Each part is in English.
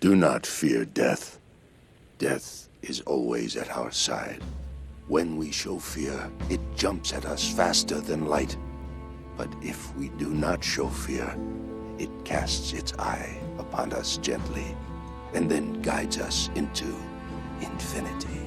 Do not fear death. Death is always at our side. When we show fear, it jumps at us faster than light. But if we do not show fear, it casts its eye upon us gently, and then guides us into infinity.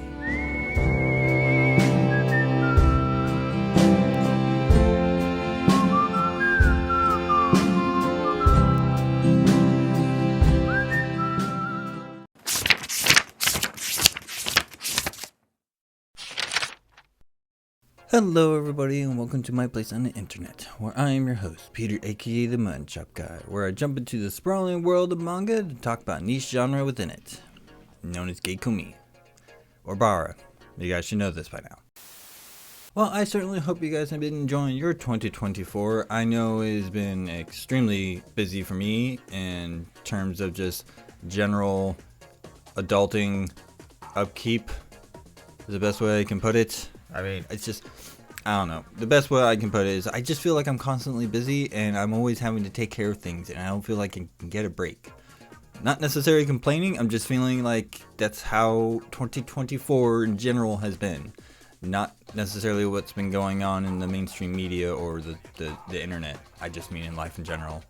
Hello everybody and welcome to my place on the internet, where I am your host, Peter aka the MuttonChopGuy, where I jump into the sprawling world of manga to talk about niche genre within it, known as Gei Komi, or Bara. You guys should know this by now. Well, I certainly hope you guys have been enjoying your 2024. I know it has been extremely busy for me in terms of just general adulting upkeep, is the best way I can put it. I mean, it's just, I don't know. The best way I can put it is I just feel like I'm constantly busy and I'm always having to take care of things and I don't feel like I can get a break. Not necessarily complaining, I'm just feeling like that's how 2024 in general has been. Not necessarily what's been going on in the mainstream media or the internet. I just mean in life in general.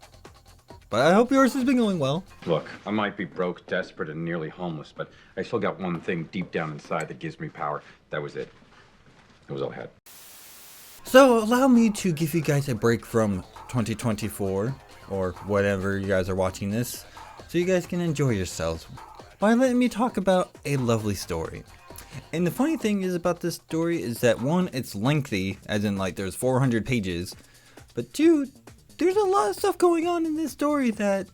But I hope yours has been going well. Look, I might be broke, desperate, and nearly homeless, but I still got one thing deep down inside that gives me power. That was it. That was all I had. So allow me to give you guys a break from 2024, or whatever you guys are watching this, so you guys can enjoy yourselves by letting me talk about a lovely story. And the funny thing is about this story is that one, it's lengthy, as in like there's 400 pages, but two, there's a lot of stuff going on in this story that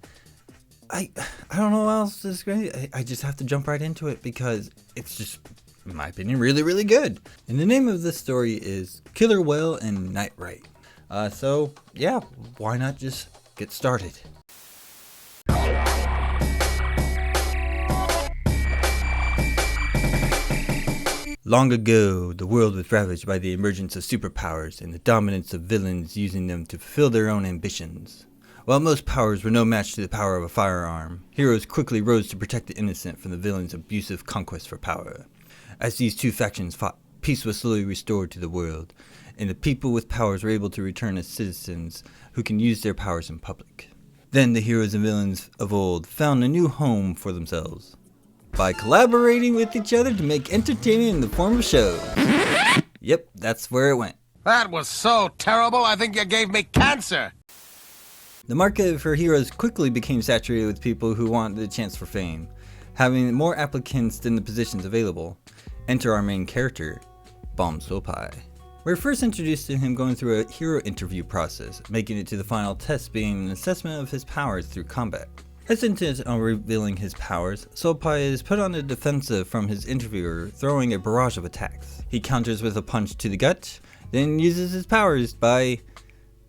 I don't know how else to describe it. I just have to jump right into it because it's just, in my opinion, really, really good. And the name of this story is Killer Whale and Niterite. So, yeah, why not just get started? Long ago, the world was ravaged by the emergence of superpowers and the dominance of villains using them to fulfill their own ambitions. While most powers were no match to the power of a firearm, heroes quickly rose to protect the innocent from the villains' abusive conquest for power. As these two factions fought, peace was slowly restored to the world, and the people with powers were able to return as citizens who can use their powers in public. Then the heroes and villains of old found a new home for themselves by collaborating with each other to make entertainment in the form of shows. Yep, that's where it went. That was so terrible, I think you gave me cancer! The market for heroes quickly became saturated with people who wanted a chance for fame, having more applicants than the positions available. Enter our main character, Sopai. We're first introduced to him going through a hero interview process, making it to the final test being an assessment of his powers through combat. Hesitant on revealing his powers, Sopai is put on the defensive from his interviewer, throwing a barrage of attacks. He counters with a punch to the gut, then uses his powers by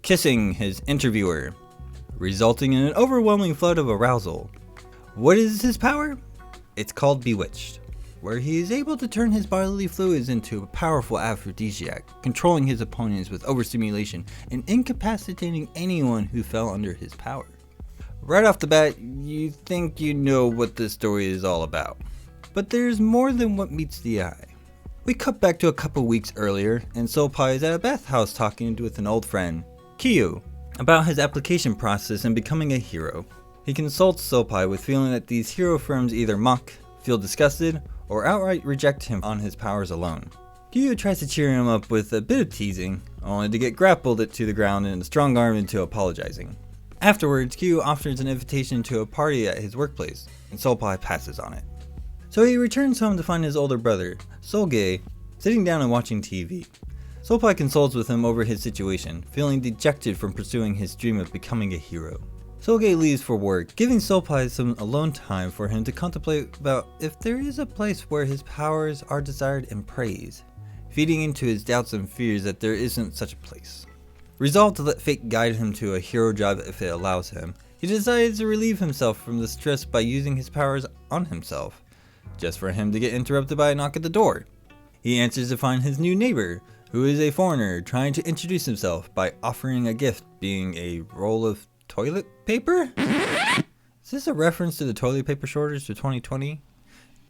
kissing his interviewer, resulting in an overwhelming flood of arousal. What is his power? It's called Bewitched, where he is able to turn his bodily fluids into a powerful aphrodisiac, controlling his opponents with overstimulation and incapacitating anyone who fell under his power. Right off the bat, you think you know what this story is all about. But there's more than what meets the eye. We cut back to a couple weeks earlier, and Sopai is at a bathhouse talking with an old friend, Kyu, about his application process and becoming a hero. He consults Sopai with feeling that these hero firms either mock, feel disgusted, or outright reject him on his powers alone. Kyu tries to cheer him up with a bit of teasing, only to get grappled to the ground and strong-armed into apologizing. Afterwards, Kyu offers an invitation to a party at his workplace, and Sopai passes on it. So he returns home to find his older brother, Solgei, sitting down and watching TV. Sopai consults with him over his situation, feeling dejected from pursuing his dream of becoming a hero. Solgei leaves for work, giving Sopai some alone time for him to contemplate about if there is a place where his powers are desired and praised, feeding into his doubts and fears that there isn't such a place. Resolved to let fate guide him to a hero job if it allows him, he decides to relieve himself from the stress by using his powers on himself, just for him to get interrupted by a knock at the door. He answers to find his new neighbor, who is a foreigner trying to introduce himself by offering a gift being a roll of toilet paper? Is this a reference to the toilet paper shortage of 2020?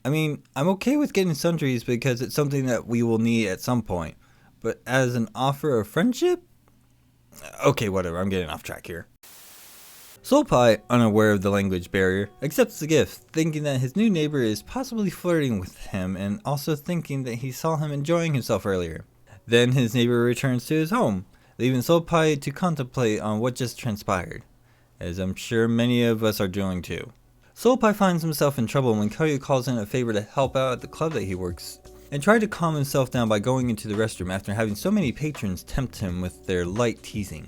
I mean, I'm okay with getting sundries because it's something that we will need at some point. But as an offer of friendship? Okay, whatever, I'm getting off track here. Soul Pie, unaware of the language barrier, accepts the gift, thinking that his new neighbor is possibly flirting with him and also thinking that he saw him enjoying himself earlier. Then his neighbor returns to his home, leaving Soul Pie to contemplate on what just transpired, as I'm sure many of us are doing too. Soul Pie finds himself in trouble when Kyo calls in a favor to help out at the club that he works, and tried to calm himself down by going into the restroom after having so many patrons tempt him with their light teasing.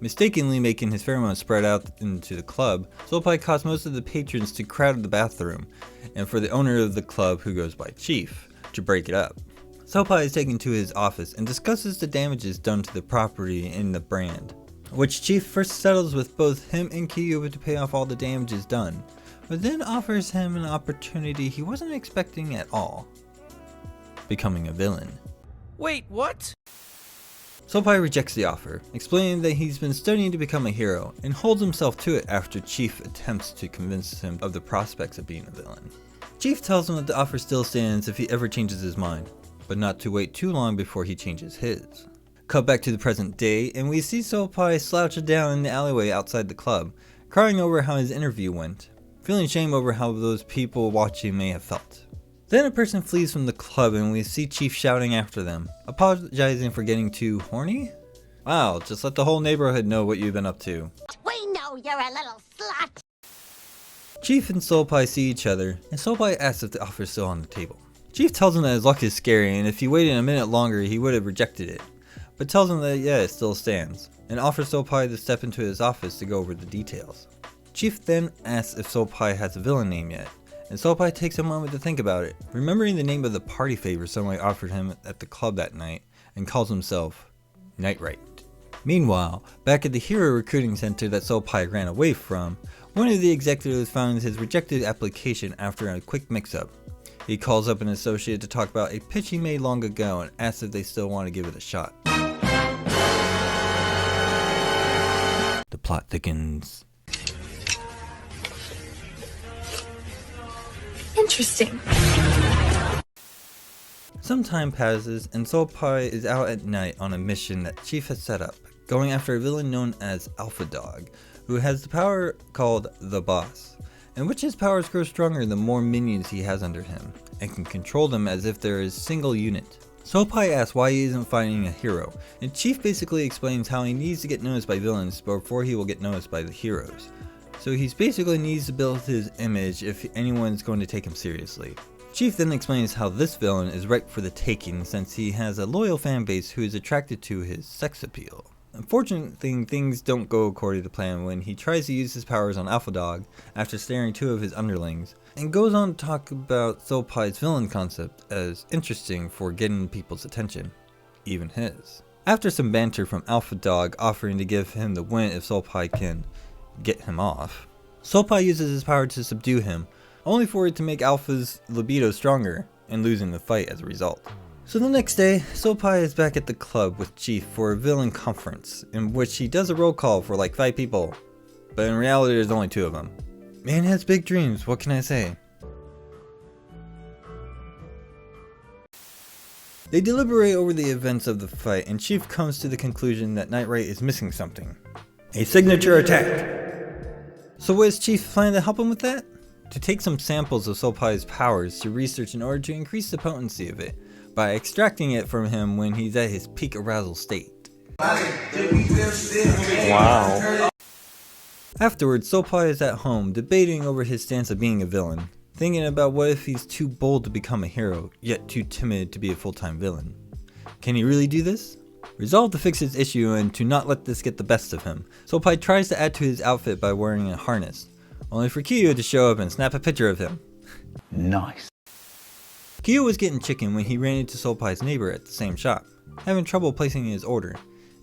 Mistakenly making his pheromones spread out into the club, Soul Pie caused most of the patrons to crowd the bathroom, and for the owner of the club, who goes by Chief, to break it up. Soul Pie is taken to his office and discusses the damages done to the property and the brand, which Chief first settles with both him and Kyo to pay off all the damages done, but then offers him an opportunity he wasn't expecting at all: becoming a villain. Wait, what? Soul Pie rejects the offer, explaining that he's been studying to become a hero, and holds himself to it after Chief attempts to convince him of the prospects of being a villain. Chief tells him that the offer still stands if he ever changes his mind, but not to wait too long before he changes his. Cut back to the present day, and we see Soul Pie slouched down in the alleyway outside the club, crying over how his interview went, feeling shame over how those people watching may have felt. Then a person flees from the club and we see Chief shouting after them, apologizing for getting too horny? Wow, just let the whole neighborhood know what you've been up to. We know you're a little slut! Chief and Soul Pie see each other, and Soul Pie asks if the offer is still on the table. Chief tells him that his luck is scary and if he waited a minute longer he would have rejected it, but tells him that yeah, it still stands, and offers Soul Pie to step into his office to go over the details. Chief then asks if Soul Pie has a villain name yet, and Soul Pie takes a moment to think about it, remembering the name of the party favor someone offered him at the club that night, and calls himself Niterite. Meanwhile, back at the hero recruiting center that Soul Pie ran away from, one of the executives found his rejected application after a quick mix-up. He calls up an associate to talk about a pitch he made long ago and asks if they still want to give it a shot. The plot thickens. Interesting. Some time passes and Soul Pie is out at night on a mission that Chief has set up, going after a villain known as Alpha Dog, who has the power called the Boss, in which his powers grow stronger the more minions he has under him, and can control them as if they're a single unit. Soul Pie asks why he isn't finding a hero, and Chief basically explains how he needs to get noticed by villains before he will get noticed by the heroes. So he basically needs to build his image if anyone's going to take him seriously. Chief then explains how this villain is ripe for the taking since he has a loyal fan base who is attracted to his sex appeal. Unfortunately, things don't go according to plan when he tries to use his powers on Alpha Dog after snaring two of his underlings, and goes on to talk about Soul Pie's villain concept as interesting for getting people's attention, even his. After some banter from Alpha Dog offering to give him the win if Soul Pie can get him off, Soul Pie uses his power to subdue him, only for it to make Alpha's libido stronger, and losing the fight as a result. So the next day, Soul Pie is back at the club with Chief for a villain conference, in which he does a roll call for like 5 people, but in reality there's only 2 of them. Man has big dreams, what can I say? They deliberate over the events of the fight, and Chief comes to the conclusion that Niterite is missing something. A signature attack! So what is Chief planning to help him with that? To take some samples of Soul Pie's powers to research in order to increase the potency of it, by extracting it from him when he's at his peak arousal state. Wow. Afterwards, Soul Pie is at home, debating over his stance of being a villain, thinking about what if he's too bold to become a hero, yet too timid to be a full-time villain. Can he really do this? Resolved to fix his issue and to not let this get the best of him, Soul Pie tries to add to his outfit by wearing a harness, only for Kyo to show up and snap a picture of him. Nice. Kyo was getting chicken when he ran into Soul Pie's neighbor at the same shop, having trouble placing his order,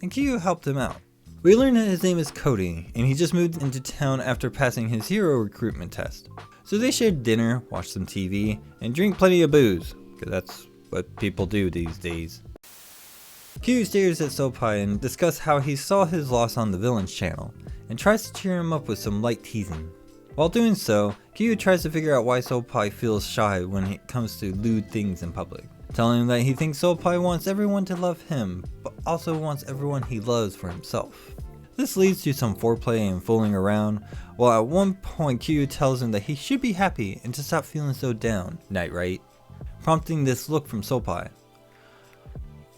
and Kyo helped him out. We learn that his name is Cody, and he just moved into town after passing his hero recruitment test. So they shared dinner, watched some TV, and drink plenty of booze, because that's what people do these days. Kyo stares at Soul Pie and discusses how he saw his loss on the villain's channel, and tries to cheer him up with some light teasing. While doing so, Kyu tries to figure out why Sopai feels shy when it comes to lewd things in public, telling him that he thinks Sopai wants everyone to love him, but also wants everyone he loves for himself. This leads to some foreplay and fooling around, while at one point Kyu tells him that he should be happy and to stop feeling so down, Niterite, prompting this look from Sopai.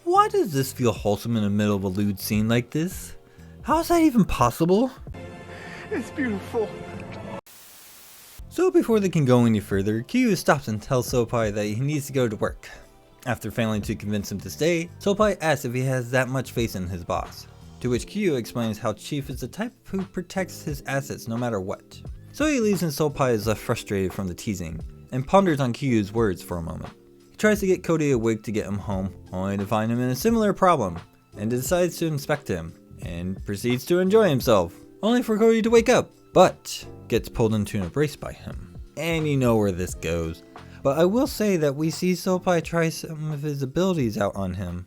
Why does this feel wholesome in the middle of a lewd scene like this? How is that even possible? It's beautiful. So before they can go any further, Kyu stops and tells Sopai that he needs to go to work. After failing to convince him to stay, Sopai asks if he has that much faith in his boss, to which Kyu explains how Chief is the type who protects his assets no matter what. So he leaves and Sopai is left frustrated from the teasing, and ponders on Kyu's words for a moment. He tries to get Cody a wig to get him home, only to find him in a similar problem, and decides to inspect him, and proceeds to enjoy himself, only for Cody to wake up, but gets pulled into an embrace by him. And you know where this goes. But I will say that we see Sopai try some of his abilities out on him.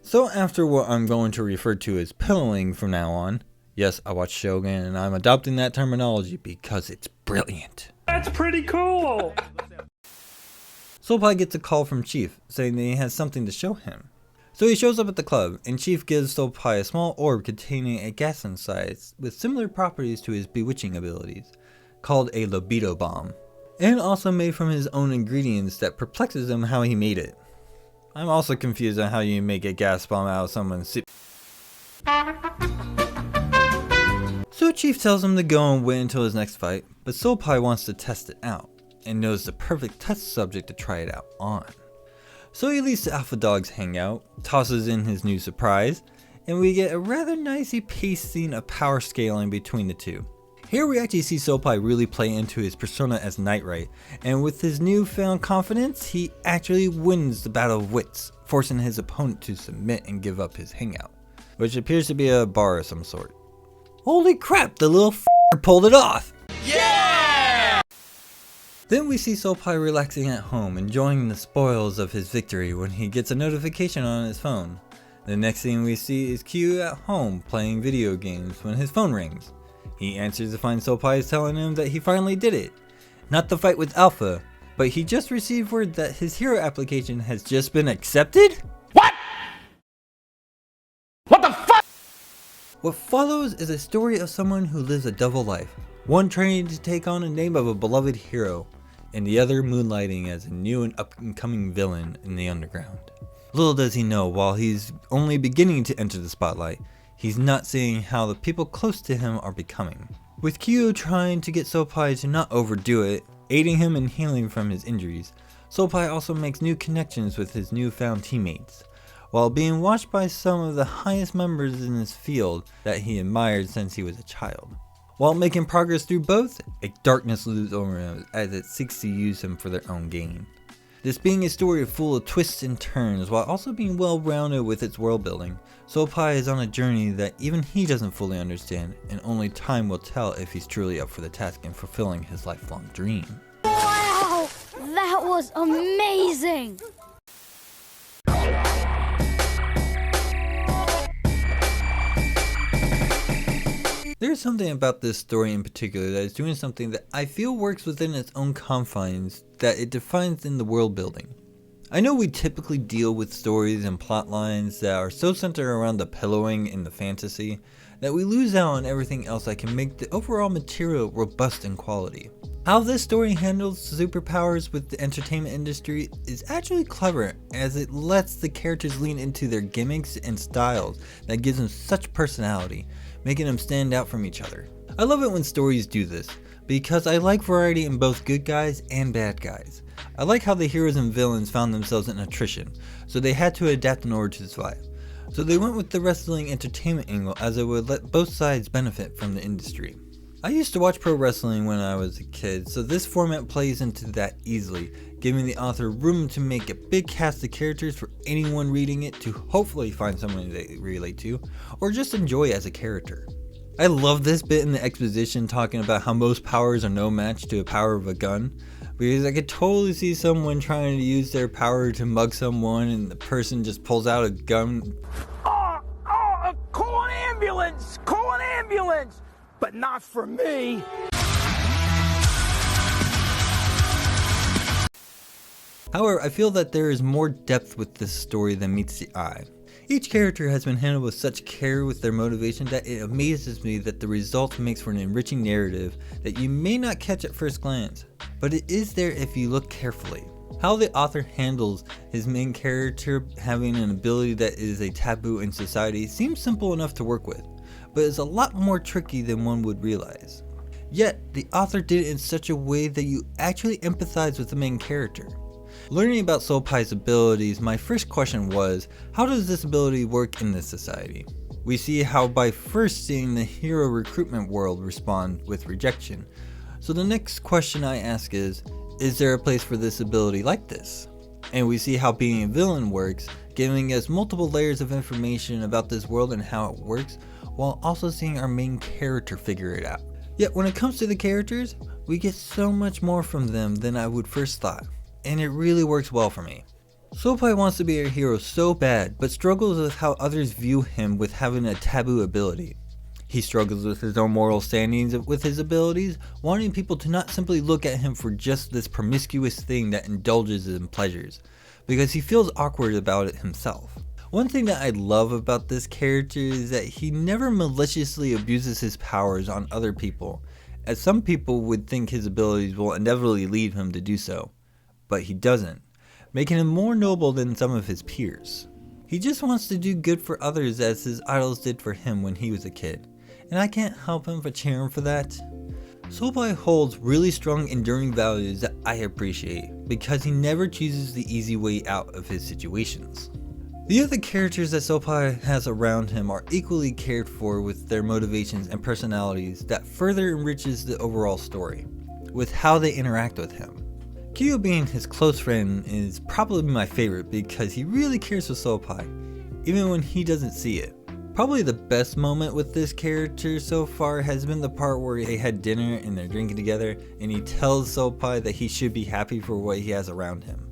So after what I'm going to refer to as pillowing from now on, yes, I watch Shogun and I'm adopting that terminology because it's brilliant. That's pretty cool. Sopai gets a call from Chief saying that he has something to show him. So he shows up at the club, and Chief gives Sopai a small orb containing a gas inside with similar properties to his bewitching abilities, called a libido bomb, and also made from his own ingredients that perplexes him how he made it. I'm also confused on how you make a gas bomb out of someone's So Chief tells him to go and wait until his next fight, but Sopai wants to test it out, and knows the perfect test subject to try it out on. So he leaves the Alpha Dogs hangout, tosses in his new surprise, and we get a rather nicely paced scene of power scaling between the two. Here we actually see Sopai really play into his persona as Niterite, and with his newfound confidence, he actually wins the battle of wits, forcing his opponent to submit and give up his hangout, which appears to be a bar of some sort. Holy crap, the little f***er pulled it off! Then we see Sopai relaxing at home, enjoying the spoils of his victory when he gets a notification on his phone. The next thing we see is Kyu at home playing video games when his phone rings. He answers to find Sopai is telling him that he finally did it. Not the fight with Alpha, but he just received word that his hero application has just been accepted? What? What the fuck? What follows is a story of someone who lives a double life. One training to take on the name of a beloved hero, and the other moonlighting as a new and up-and-coming villain in the underground. Little does he know, while he's only beginning to enter the spotlight, he's not seeing how the people close to him are becoming. With Kyu trying to get Sopai to not overdo it, aiding him in healing from his injuries, Sopai also makes new connections with his newfound teammates, while being watched by some of the highest members in his field that he admired since he was a child. While making progress through both, a darkness looms over him as it seeks to use him for their own gain. This being a story full of twists and turns while also being well rounded with its world building, Sopai is on a journey that even he doesn't fully understand, and only time will tell if he's truly up for the task in fulfilling his lifelong dream. Wow! That was amazing! There's something about this story in particular that is doing something that I feel works within its own confines that it defines in the world building. I know we typically deal with stories and plot lines that are so centered around the pillowing and the fantasy that we lose out on everything else that can make the overall material robust in quality. How this story handles superpowers with the entertainment industry is actually clever, as it lets the characters lean into their gimmicks and styles that gives them such personality, making them stand out from each other. I love it when stories do this, because I like variety in both good guys and bad guys. I like how the heroes and villains found themselves in attrition, so they had to adapt in order to survive. So they went with the wrestling entertainment angle, as it would let both sides benefit from the industry. I used to watch pro wrestling when I was a kid, so this format plays into that easily, giving the author room to make a big cast of characters for anyone reading it to hopefully find someone they relate to, or just enjoy as a character. I love this bit in the exposition talking about how most powers are no match to the power of a gun, because I could totally see someone trying to use their power to mug someone and the person just pulls out a gun. Call an ambulance! Call an ambulance! But not for me! However, I feel that there is more depth with this story than meets the eye. Each character has been handled with such care with their motivation that it amazes me that the result makes for an enriching narrative that you may not catch at first glance, but it is there if you look carefully. How the author handles his main character having an ability that is a taboo in society seems simple enough to work with, but is a lot more tricky than one would realize. Yet, the author did it in such a way that you actually empathize with the main character. Learning about Soapai's abilities, my first question was, how does this ability work in this society? We see how by first seeing the hero recruitment world respond with rejection. So the next question I ask is there a place for this ability like this? And we see how being a villain works, giving us multiple layers of information about this world and how it works, while also seeing our main character figure it out. Yet when it comes to the characters, we get so much more from them than I would first thought, and it really works well for me. Soapai wants to be a hero so bad, but struggles with how others view him with having a taboo ability. He struggles with his own moral standings with his abilities, wanting people to not simply look at him for just this promiscuous thing that indulges in pleasures, because he feels awkward about it himself. One thing that I love about this character is that he never maliciously abuses his powers on other people, as some people would think his abilities will inevitably lead him to do so, but he doesn't, making him more noble than some of his peers. He just wants to do good for others as his idols did for him when he was a kid, and I can't help him but cheer him for that. Soapai holds really strong enduring values that I appreciate, because he never chooses the easy way out of his situations. The other characters that Soapai has around him are equally cared for with their motivations and personalities that further enriches the overall story, with how they interact with him. Kyo being his close friend is probably my favorite because he really cares for Soapai, even when he doesn't see it. Probably the best moment with this character so far has been the part where they had dinner and they're drinking together and he tells Soapai that he should be happy for what he has around him.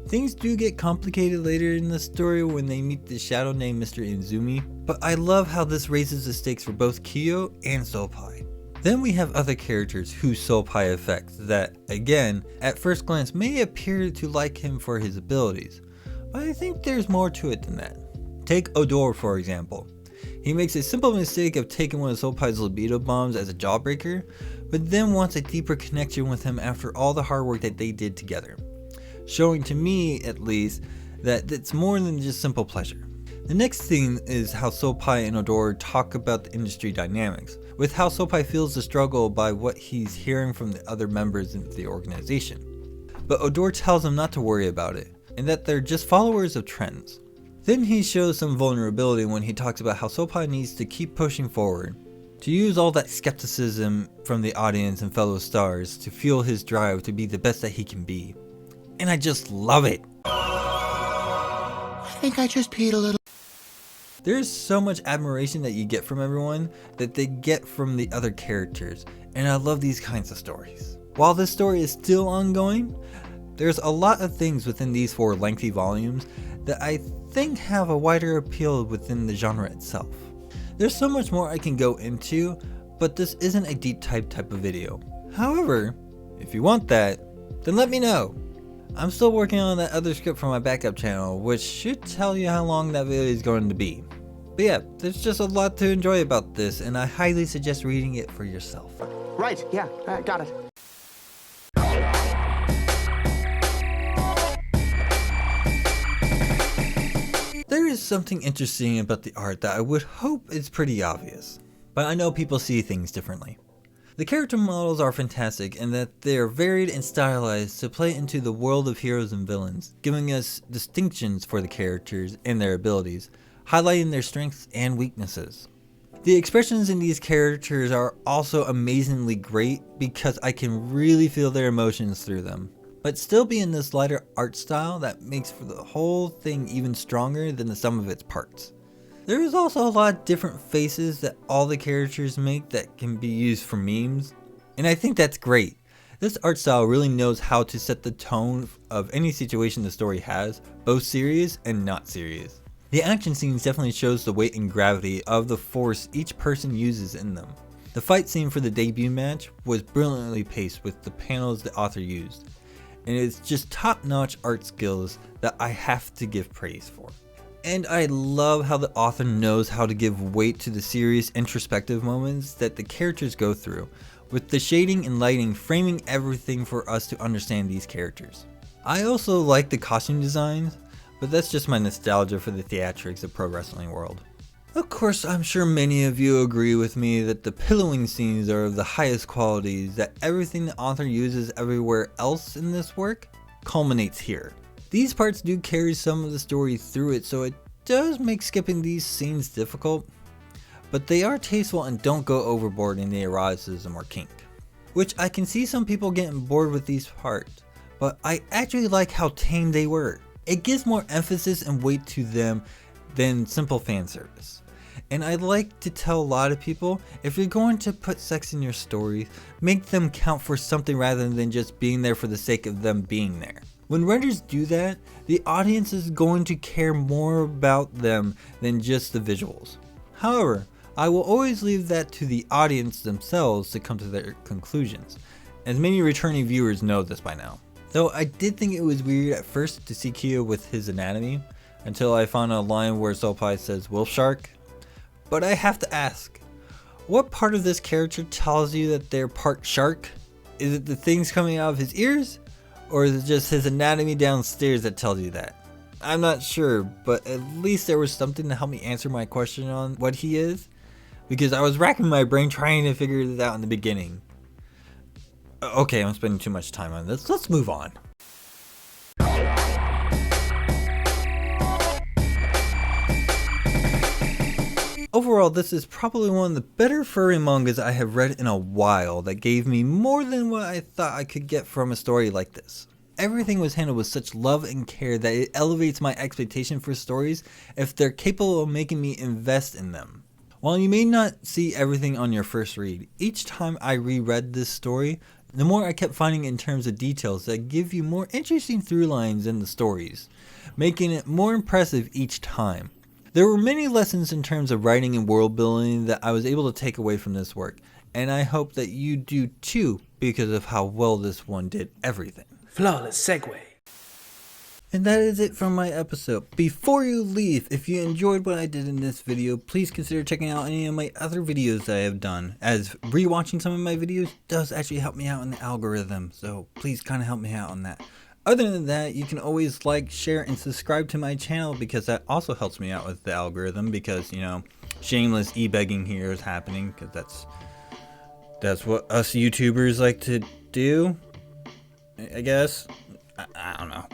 Things do get complicated later in the story when they meet the shadow named Mr. Inzumi, but I love how this raises the stakes for both Kyo and Soapai. Then we have other characters who Soapai affects that, again, at first glance may appear to like him for his abilities, but I think there's more to it than that. Take Odor for example. He makes a simple mistake of taking one of Soapai's libido bombs as a jawbreaker, but then wants a deeper connection with him after all the hard work that they did together, showing to me at least that it's more than just simple pleasure. The next thing is how Soapai and Odor talk about the industry dynamics, with how Soapai feels the struggle by what he's hearing from the other members in the organization. But Odor tells him not to worry about it, and that they're just followers of trends. Then he shows some vulnerability when he talks about how Soapai needs to keep pushing forward, to use all that skepticism from the audience and fellow stars to fuel his drive to be the best that he can be. And I just love it. I think I just peed a little. There's so much admiration that you get from everyone that they get from the other characters, and I love these kinds of stories. While this story is still ongoing, there's a lot of things within these 4 lengthy volumes that I think have a wider appeal within the genre itself. There's so much more I can go into, but this isn't a deep type of video. However, if you want that, then let me know. I'm still working on that other script for my backup channel, which should tell you how long that video is going to be. But yeah, there's just a lot to enjoy about this, and I highly suggest reading it for yourself. Right, yeah, got it. There is something interesting about the art that I would hope is pretty obvious, but I know people see things differently. The character models are fantastic in that they are varied and stylized to play into the world of heroes and villains, giving us distinctions for the characters and their abilities, highlighting their strengths and weaknesses. The expressions in these characters are also amazingly great because I can really feel their emotions through them, but still be in this lighter art style that makes for the whole thing even stronger than the sum of its parts. There is also a lot of different faces that all the characters make that can be used for memes, and I think that's great. This art style really knows how to set the tone of any situation the story has, both serious and not serious. The action scenes definitely shows the weight and gravity of the force each person uses in them. The fight scene for the debut match was brilliantly paced with the panels the author used, and it's just top-notch art skills that I have to give praise for. And I love how the author knows how to give weight to the serious introspective moments that the characters go through, with the shading and lighting framing everything for us to understand these characters. I also like the costume designs, but that's just my nostalgia for the theatrics of pro wrestling world. Of course, I'm sure many of you agree with me that the pillowing scenes are of the highest qualities, that everything the author uses everywhere else in this work culminates here. These parts do carry some of the story through it, so it does make skipping these scenes difficult, but they are tasteful and don't go overboard in the eroticism or kink. Which I can see some people getting bored with these parts, but I actually like how tame they were. It gives more emphasis and weight to them than simple fan service. And I like to tell a lot of people, if you're going to put sex in your stories, make them count for something rather than just being there for the sake of them being there. When writers do that, the audience is going to care more about them than just the visuals. However, I will always leave that to the audience themselves to come to their conclusions, as many returning viewers know this by now. Though I did think it was weird at first to see Kyo with his anatomy, until I found a line where Sopai says wolf shark. But I have to ask, what part of this character tells you that they're part shark? Is it the things coming out of his ears? Or is it just his anatomy downstairs that tells you that? I'm not sure, but at least there was something to help me answer my question on what he is, because I was racking my brain trying to figure this out in the beginning. Okay, I'm spending too much time on this. Let's move on. Overall, this is probably one of the better furry mangas I have read in a while that gave me more than what I thought I could get from a story like this. Everything was handled with such love and care that it elevates my expectation for stories if they're capable of making me invest in them. While you may not see everything on your first read, each time I reread this story, the more I kept finding in terms of details that give you more interesting through lines in the stories, making it more impressive each time. There were many lessons in terms of writing and world building that I was able to take away from this work, and I hope that you do too because of how well this one did everything. Flawless segue. And that is it from my episode. Before you leave, if you enjoyed what I did in this video, please consider checking out any of my other videos that I have done, as rewatching some of my videos does actually help me out in the algorithm, so please kind of help me out on that. Other than that, you can always like, share, and subscribe to my channel because that also helps me out with the algorithm, because, you know, shameless e-begging here is happening because that's what us YouTubers like to do, I guess. I don't know.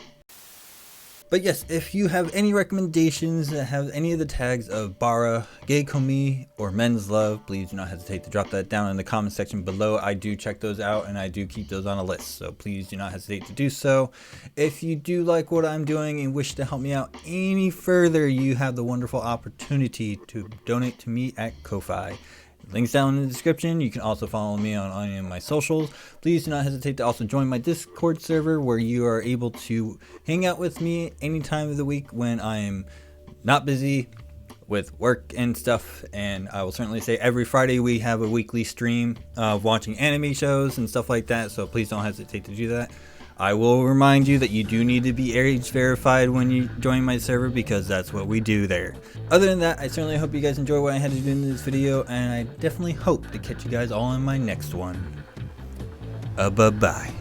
But yes, if you have any recommendations that have any of the tags of Bara, Gei Komi, or Men's Love, please do not hesitate to drop that down in the comment section below. I do check those out and I do keep those on a list, so please do not hesitate to do so. If you do like what I'm doing and wish to help me out any further, you have the wonderful opportunity to donate to me at Ko-Fi. Links down in the description. You can also follow me on any of my socials. Please do not hesitate to also join my Discord server, where you are able to hang out with me any time of the week when I am not busy with work and stuff. And I will certainly say every Friday we have a weekly stream of watching anime shows and stuff like that, so please don't hesitate to do that. I will remind you that you do need to be age verified when you join my server, because that's what we do there. Other than that, I certainly hope you guys enjoy what I had to do in this video, and I definitely hope to catch you guys all in my next one. Bye-bye.